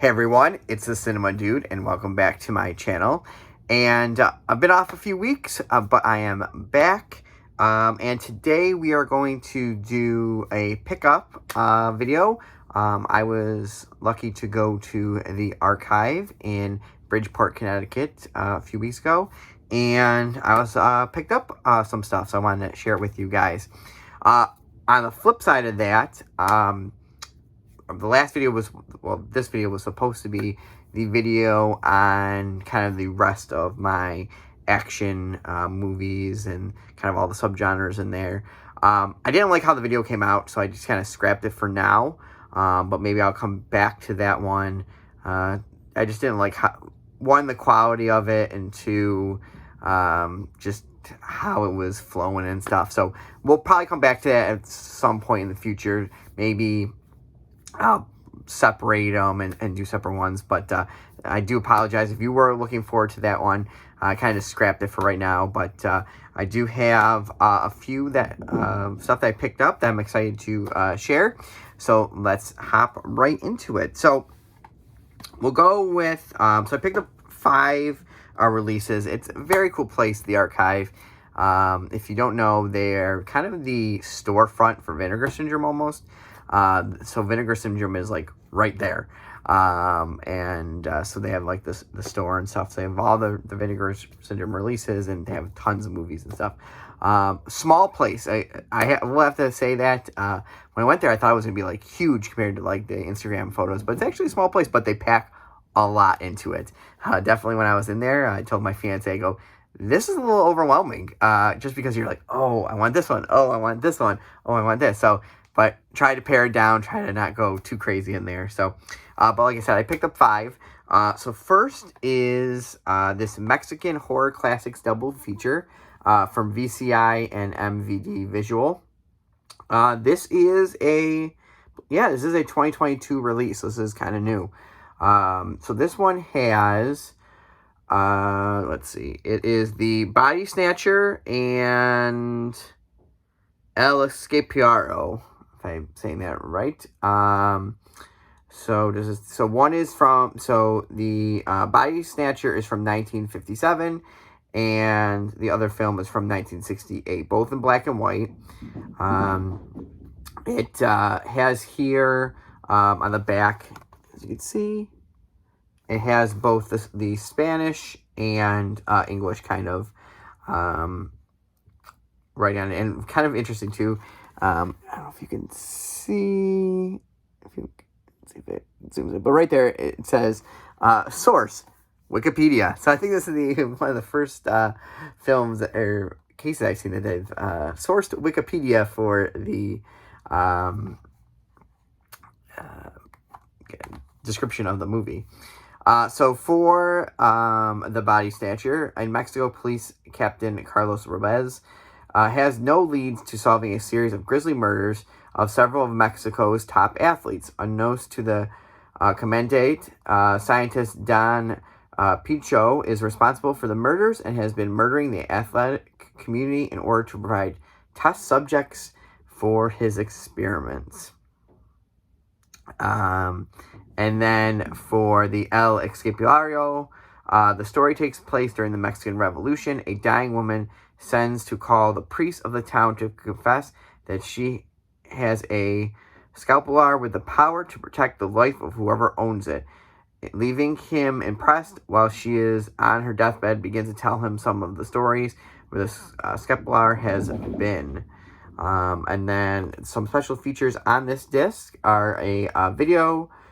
Hey everyone, it's the Cinema Dude, and welcome back to my channel. And I've been off a few weeks, but I am back. And today we are going to do a pickup video. I was lucky to go to the archive in Bridgeport, Connecticut a few weeks ago, and I was picked up some stuff, so I wanted to share it with you guys. On the flip side of that, the last video was, well, this video was supposed to be the video on kind of the rest of my action movies and kind of all the subgenres in there. I didn't like how the video came out, so I just kind of scrapped it for now. But maybe I'll come back to that one. I just didn't like, one, the quality of it, and two, just how it was flowing and stuff. So we'll probably come back to that at some point in the future. Maybe I'll separate them and do separate ones, but I do apologize if you were looking forward to that one. I kind of scrapped it for right now, but I do have a few stuff that I picked up that I'm excited to share. So let's hop right into it. So we'll go with, so I picked up 5 releases. It's a very cool place, the archive. If you don't know, they're kind of the storefront for Vinegar Syndrome almost. So Vinegar Syndrome is like right there. So they have like the store and stuff. So they have all the Vinegar Syndrome releases, and they have tons of movies and stuff. Small place. Will have to say that, when I went there, I thought it was going to be like huge compared to like the Instagram photos, but it's actually a small place, but they pack a lot into it. Definitely when I was in there, I told my fiance, I go, this is a little overwhelming, just because you're like, oh, I want this one. Oh, I want this one. Oh, I want this. So, but try to pare it down, try to not go too crazy in there. So, but like I said, I picked up 5. So first is this Mexican horror classics double feature from VCI and MVD Visual. This is a 2022 release. This is kind of new. So this one has, let's see, it is the Body Snatcher and El Escapiaro, if I'm saying that right. So the Body Snatcher is from 1957, and the other film is from 1968, both in black and white. It has here on the back, as you can see, it has both the Spanish and English kind of right on it, and kind of interesting too. I don't know if you can see, see if it zooms in, but right there it says source Wikipedia. So I think this is one of the first films or cases I've seen that they've sourced Wikipedia for the description of the movie. So for the Body Snatcher, in Mexico, police captain Carlos Robez has no leads to solving a series of grisly murders of several of Mexico's top athletes. Unknowns to the commandant, scientist Don Picho is responsible for the murders and has been murdering the athletic community in order to provide test subjects for his experiments. And then for the El Escapiaro, the story takes place during the Mexican Revolution. A dying woman sends to call the priest of the town to confess that she has a scapular with the power to protect the life of whoever owns it. Leaving him impressed, while she is on her deathbed, begins to tell him some of the stories where the scapular has been. And then some special features on this disc are a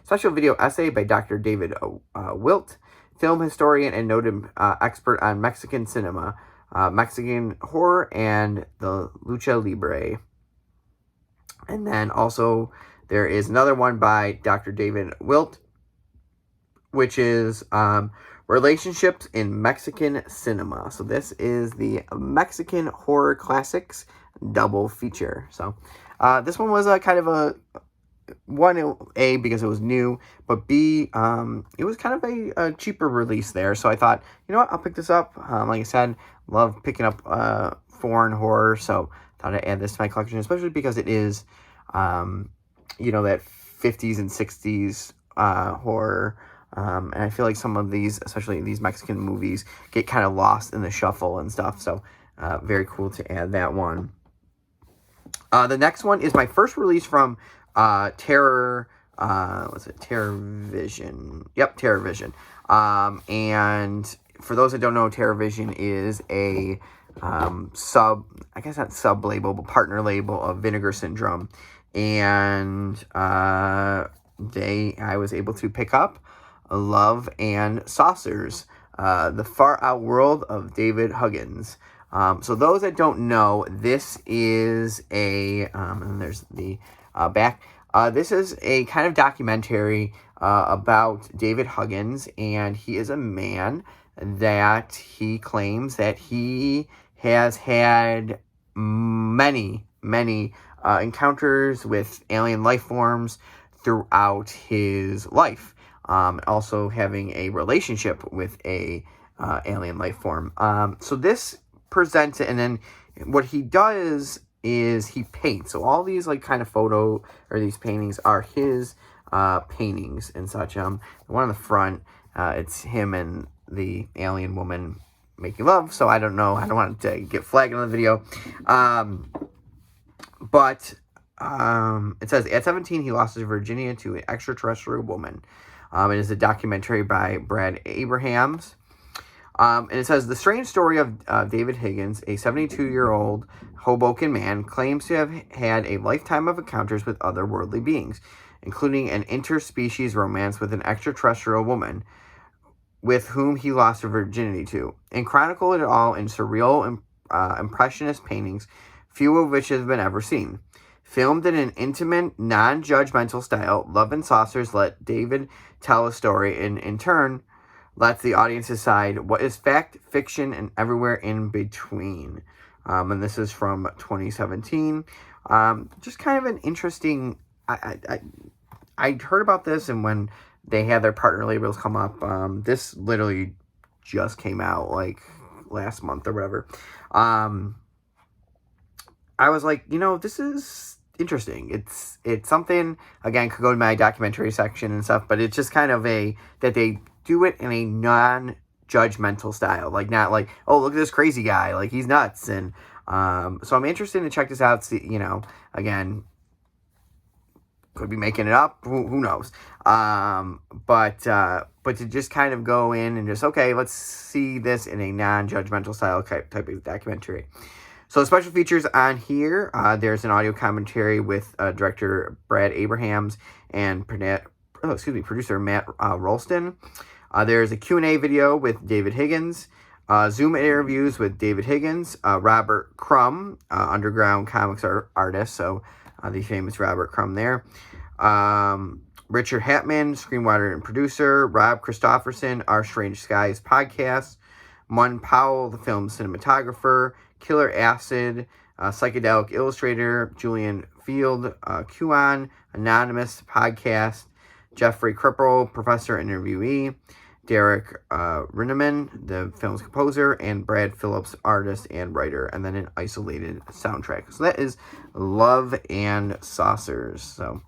special video essay by Dr. David Wilt, film historian and noted expert on Mexican cinema, Mexican horror, and the lucha libre. And then also there is another one by Dr. David Wilt, which is relationships in Mexican cinema. So this is the Mexican horror classics double feature. So this one was kind of a one, A, because it was new, but B, it was kind of a cheaper release there. So I thought, you know what, I'll pick this up. Like I said, love picking up foreign horror, so thought I'd add this to my collection, especially because it is, that 50s and 60s horror. And I feel like some of these, especially these Mexican movies, get kind of lost in the shuffle and stuff. So very cool to add that one. The next one is my first release from Terror. Was it Terror Vision? Yep, Terror Vision. And for those that don't know, Terror Vision is a I guess not sub label, but partner label of Vinegar Syndrome. And I was able to pick up Love and Saucers, The Far Out World of David Huggins. So those that don't know, this is and there's the back. This is a kind of documentary about David Huggins, and he is a man that he claims that he has had many encounters with alien life forms throughout his life. Also having a relationship with a alien life form. So this presents it, and then what he does is he paints. So all these like kind of photo or these paintings are his paintings and such. The one on the front, it's him and the alien woman making love. So I don't know. I don't want to get flagged on the video. But it says at 17 he lost his virginity to an extraterrestrial woman. It is a documentary by Brad Abrahams. And it says, the strange story of David Higgins, a 72-year-old Hoboken man, claims to have had a lifetime of encounters with otherworldly beings, including an interspecies romance with an extraterrestrial woman with whom he lost her virginity to, and chronicle it all in surreal, impressionist paintings, few of which have been ever seen. Filmed in an intimate, non-judgmental style, Love and Saucers let David tell a story and, in turn, lets the audience decide what is fact, fiction, and everywhere in between. And this is from 2017. Just kind of an interesting... I heard about this, and when they had their partner labels come up, this literally just came out, like, last month or whatever. I was like, this is interesting. It's something, again, could go to my documentary section and stuff, but it's just kind of that they do it in a non-judgmental style. Like, not like, oh, look at this crazy guy, like, he's nuts. And so I'm interested to check this out. See, again, could be making it up, who knows. But to just kind of go in and just, okay, let's see this in a non-judgmental style type of documentary. So the special features on here, there's an audio commentary with director Brad Abrahams and producer Matt Rolston. There's a Q&A video with David Higgins, Zoom interviews with David Higgins, Robert Crumb, underground comics artist, so the famous Robert Crumb there. Richard Hatman, screenwriter and producer. Rob Christopherson, Our Strange Skies podcast. Mun Powell, the film cinematographer. Killer Acid, psychedelic illustrator. Julian Field, QAnon, Anonymous podcast. Jeffrey Kripple, professor interviewee. Derek Rinneman, the film's composer, and Brad Phillips, artist and writer, and then an isolated soundtrack. So that is Love and Saucers. So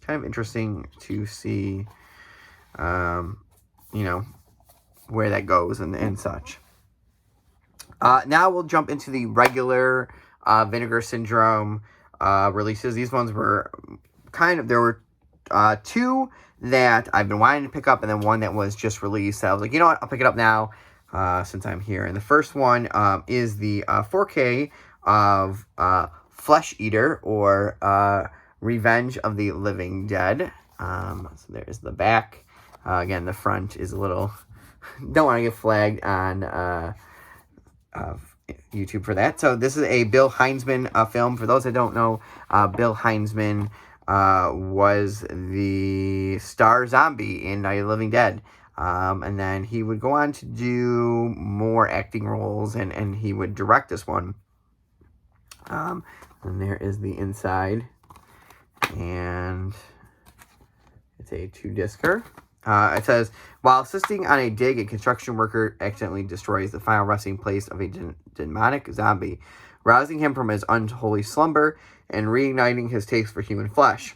kind of interesting to see, where that goes and such. Now we'll jump into the regular Vinegar Syndrome releases. These ones were there were two that I've been wanting to pick up, and then one that was just released. I was like, you know what, I'll pick it up now since I'm here. And the first one is the 4K of Flesh Eater, or Revenge of the Living Dead. So there's the back. Again, the front is a little... Don't want to get flagged on YouTube for that. So this is a Bill Heinzman film. For those that don't know, Bill Heinzman was the star zombie in Night of the Living Dead. And then he would go on to do more acting roles, and he would direct this one. And there is the inside. And it's a 2-discer. It says, while assisting on a dig, a construction worker accidentally destroys the final resting place of a demonic zombie, rousing him from his unholy slumber and reigniting his taste for human flesh.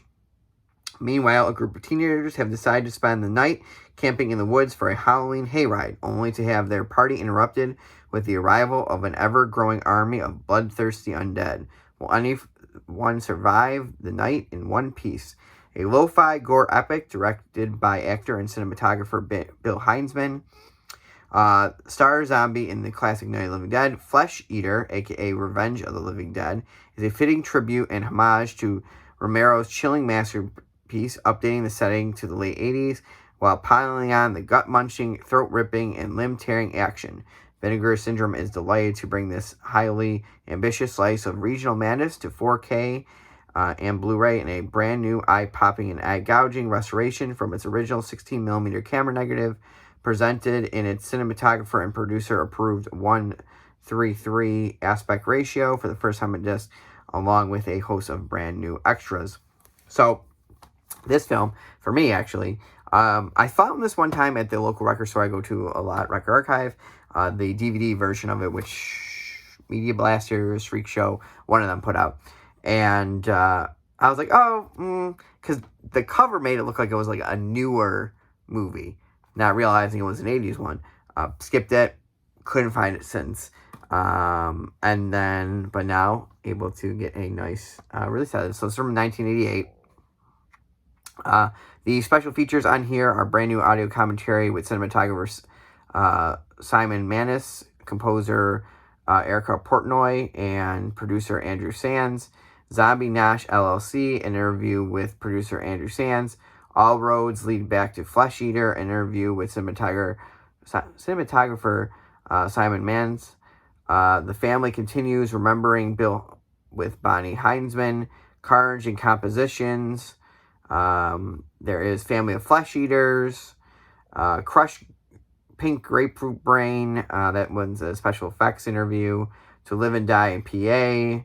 Meanwhile, a group of teenagers have decided to spend the night camping in the woods for a Halloween hayride, only to have their party interrupted with the arrival of an ever-growing army of bloodthirsty undead. Will anyone survive the night in one piece? A lo-fi gore epic directed by actor and cinematographer Bill Heinzman. Star zombie in the classic Night of the Living Dead. Flesh Eater, aka Revenge of the Living Dead, is a fitting tribute and homage to Romero's chilling masterpiece, updating the setting to the late 80s while piling on the gut-munching, throat-ripping, and limb-tearing action. Vinegar Syndrome is delighted to bring this highly ambitious slice of regional madness to 4K and Blu-ray in a brand new eye-popping and eye-gouging restoration from its original 16mm camera negative, presented in its cinematographer and producer approved 1:3 aspect ratio for the first time in disc, along with a host of brand new extras. So, this film, for me actually, I found this one time at the local record store I go to a lot, Record Archive, the DVD version of it, which Media Blasters, Freak Show, one of them put out. And I was like, because the cover made it look like it was like a newer movie, not realizing it was an 80s one. Skipped it, couldn't find it since. But now able to get a nice release out of it. So it's from 1988. The special features on here are brand new audio commentary with cinematographer Simon Manis, composer Erica Portnoy, and producer Andrew Sands. Zombie Nash LLC, an interview with producer Andrew Sands. All roads lead back to Flesh Eater, an interview with cinematographer Simon Mans. The family continues, remembering Bill with Bonnie Heinzman. Carnage and Compositions. There is Family of Flesh Eaters. Crushed Pink Grapefruit Brain. That one's a special effects interview. To Live and Die in PA.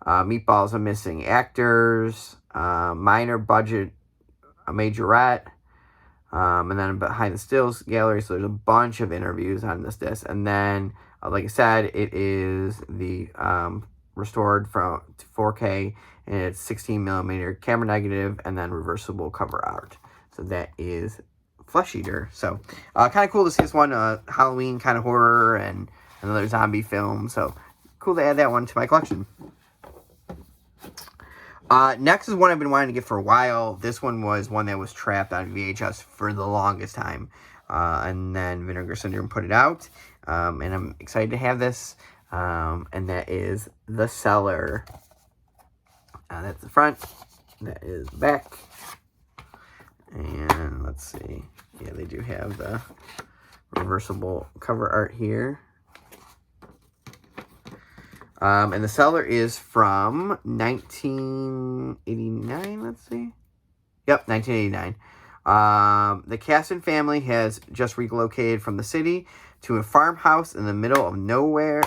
Meatballs of Missing Actors. Minor Budget a Majorette. And then Behind the Stills Gallery. So there's a bunch of interviews on this disc. And then, like I said, it is the restored to 4K, and it's 16mm camera negative, and then reversible cover art. So that is Flesh Eater. So kind of cool to see this one, Halloween kind of horror and another zombie film. So cool to add that one to my collection. Next is one I've been wanting to get for a while. This one was one that was trapped on VHS for the longest time. And then Vinegar Syndrome put it out. And I'm excited to have this. And that is The Cellar. That's the front. That is the back. And let's see. Yeah, they do have the reversible cover art here. And The Cellar is from 1989, let's see. Yep, 1989. The Caston family has just relocated from the city to a farmhouse in the middle of nowhere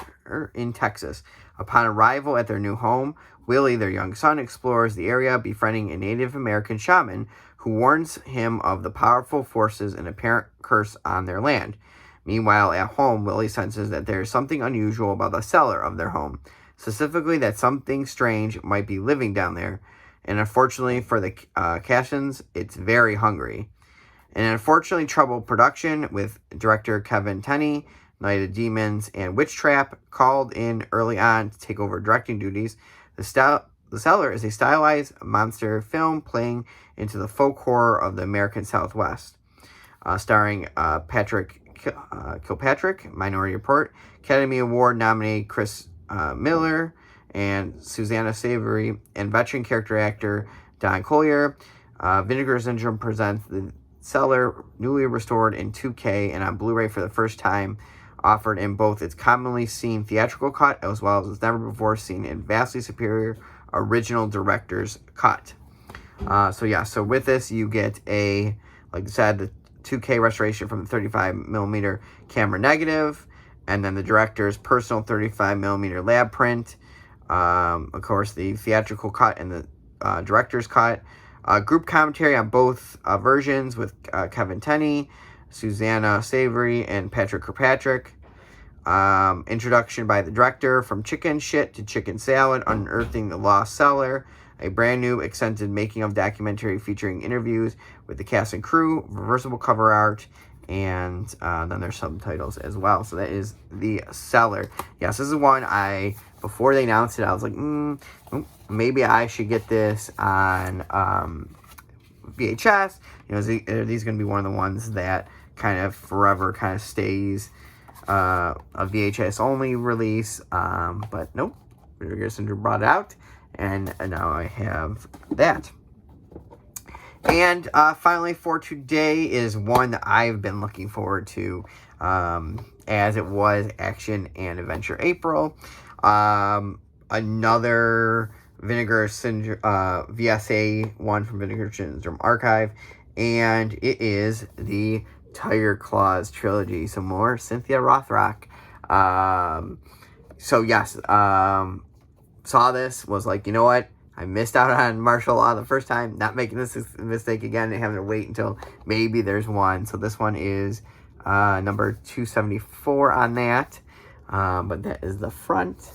in Texas. Upon arrival at their new home, Willie, their young son, explores the area, befriending a Native American shaman who warns him of the powerful forces and apparent curse on their land. Meanwhile, at home, Willie senses that there is something unusual about the cellar of their home, specifically that something strange might be living down there. And unfortunately for the Castons, it's very hungry. An unfortunately troubled production with director Kevin Tenney, Night of Demons, and Witch Trap called in early on to take over directing duties. The Cellar is a stylized monster film playing into the folk horror of the American Southwest, starring Patrick Kilpatrick, Minority Report, Academy Award nominee Chris Miller, and Susanna Savory, and veteran character actor Don Collier. Vinegar Syndrome presents The Cellar, newly restored in 2K and on Blu-ray for the first time, offered in both its commonly seen theatrical cut as well as its never before seen and vastly superior original director's cut. So with this you get a, like I said, the 2K restoration from the 35mm camera negative, and then the director's personal 35mm lab print. Of course, the theatrical cut and the director's cut. Group commentary on both versions with Kevin Tenney, Susanna Savory, and Patrick Kirkpatrick. Introduction by the director, From Chicken Shit to Chicken Salad, Unearthing the Lost Cellar. a brand new extended making of documentary featuring interviews with the cast and crew, reversible cover art, and then there's subtitles as well. So that is The Cellar. Yes, this is one before they announced it, I was like, maybe I should get this on VHS. Are these going to be one of the ones that kind of forever kind of stays a VHS only release? But nope, Vinegar Syndrome brought it out, and now I have that. And finally for today is one that I've been looking forward to, as it was Action and Adventure April. Another Vinegar Syndrome, VSA one from Vinegar Syndrome Archive, and it is the Tiger Claws trilogy. Some more Cynthia Rothrock. So yes, saw this, was like, you know what? I missed out on martial law the first time. Not making this mistake again and having to wait until maybe there's one. So this one is number 274 on that. But that is the front.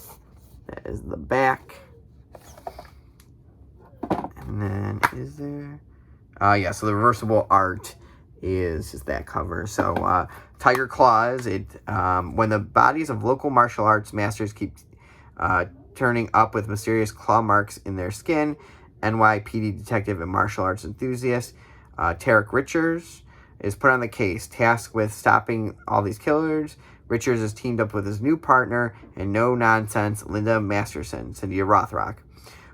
That is the back. And then is there... yeah, so the reversible art is that cover. So Tiger Claws, when the bodies of local martial arts masters keep turning up with mysterious claw marks in their skin, NYPD detective and martial arts enthusiast Tarek Richards is put on the case, tasked with stopping all these killers. Richards is teamed up with his new partner and no-nonsense Linda Masterson, Cynthia Rothrock,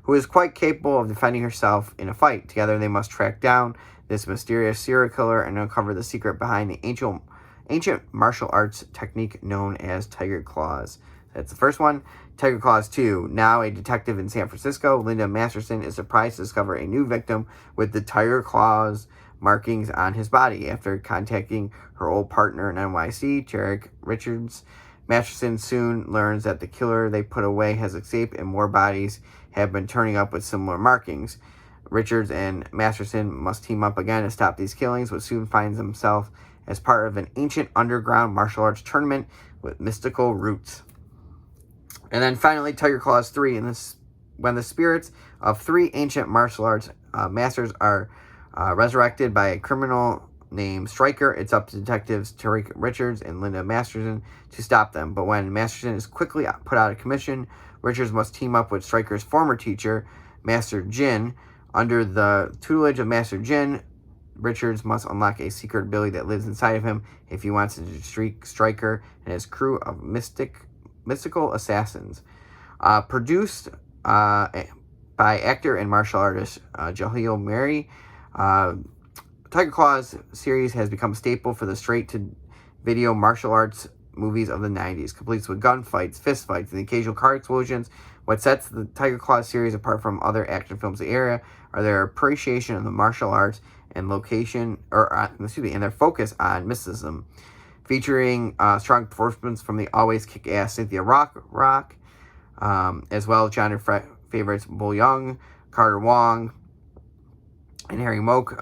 who is quite capable of defending herself in a fight. Together they must track down this mysterious serial killer and uncover the secret behind the ancient martial arts technique known as Tiger Claws. That's the first one. Tiger Claws 2. Now a detective in San Francisco, Linda Masterson is surprised to discover a new victim with the Tiger Claws markings on his body. After contacting her old partner in NYC, Tarek Richards, Masterson soon learns that the killer they put away has escaped and more bodies have been turning up with similar markings. Richards and Masterson must team up again to stop these killings, but soon finds himself as part of an ancient underground martial arts tournament with mystical roots. And then finally, Tiger Claws 3, when the spirits of 3 ancient martial arts masters are resurrected by a criminal named Stryker, it's up to detectives Tarek Richards and Linda Masterson to stop them. But when Masterson is quickly put out of commission, Richards must team up with Stryker's former teacher, Master Jin. Under the tutelage of Master Jin, Richards must unlock a secret ability that lives inside of him if he wants to defeat Stryker and his crew of mystical assassins. Produced by actor and martial artist Jahil Mary, Tiger Claws series has become a staple for the straight-to-video martial arts movies of the 90s, complete with gunfights, fistfights, and the occasional car explosions. What sets the Tiger Claws series apart from other action films of the era are their appreciation of the martial arts and and their focus on mysticism, featuring strong performances from the always kick-ass Cynthia Rock, as well as genre favorites Bo Young, Carter Wong, and Harry Moak.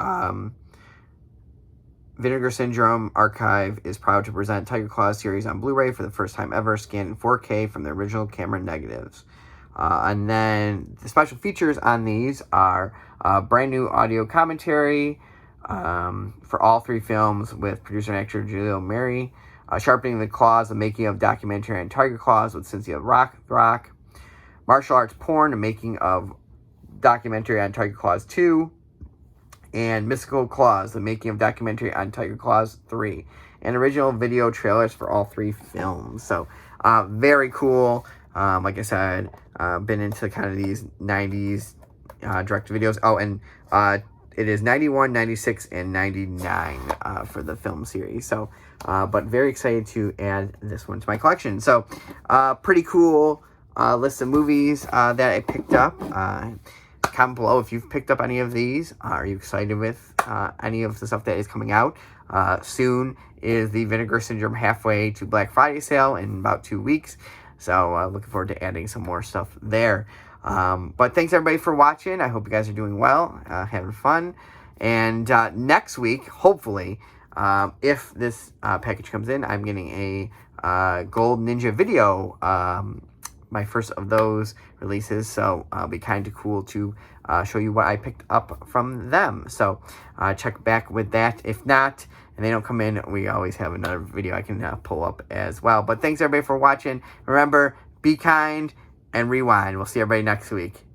Vinegar Syndrome Archive is proud to present Tiger Claws series on Blu-ray for the first time ever, scanned in 4K from the original camera negatives. And then the special features on these are brand new audio commentary for all 3 films with producer and actor Julio Mary, Sharpening the Claws, the making of documentary on Tiger Claws with Cynthia Rock, martial arts porn, the making of documentary on Tiger Claws 2, and Mystical Claws, the making of documentary on Tiger Claws 3, and original video trailers for all 3 films. So, very cool. Like I said, been into kind of these 90s direct videos. Oh, and it is 91, 96, and 99 for the film series. So, but very excited to add this one to my collection. So, pretty cool list of movies that I picked up. Comment below if you've picked up any of these. Are you excited with any of the stuff that is coming out? Soon is the Vinegar Syndrome halfway to Black Friday sale in about 2 weeks. So looking forward to adding some more stuff there. But thanks everybody for watching. I hope you guys are doing well, having fun. And next week, hopefully, if this package comes in, I'm getting a Gold Ninja video my first of those releases, so it'll be kind of cool to show you what I picked up from them. So check back with that. If not, and they don't come in, we always have another video I can pull up as well. But thanks everybody for watching. Remember, be kind and rewind. We'll see everybody next week.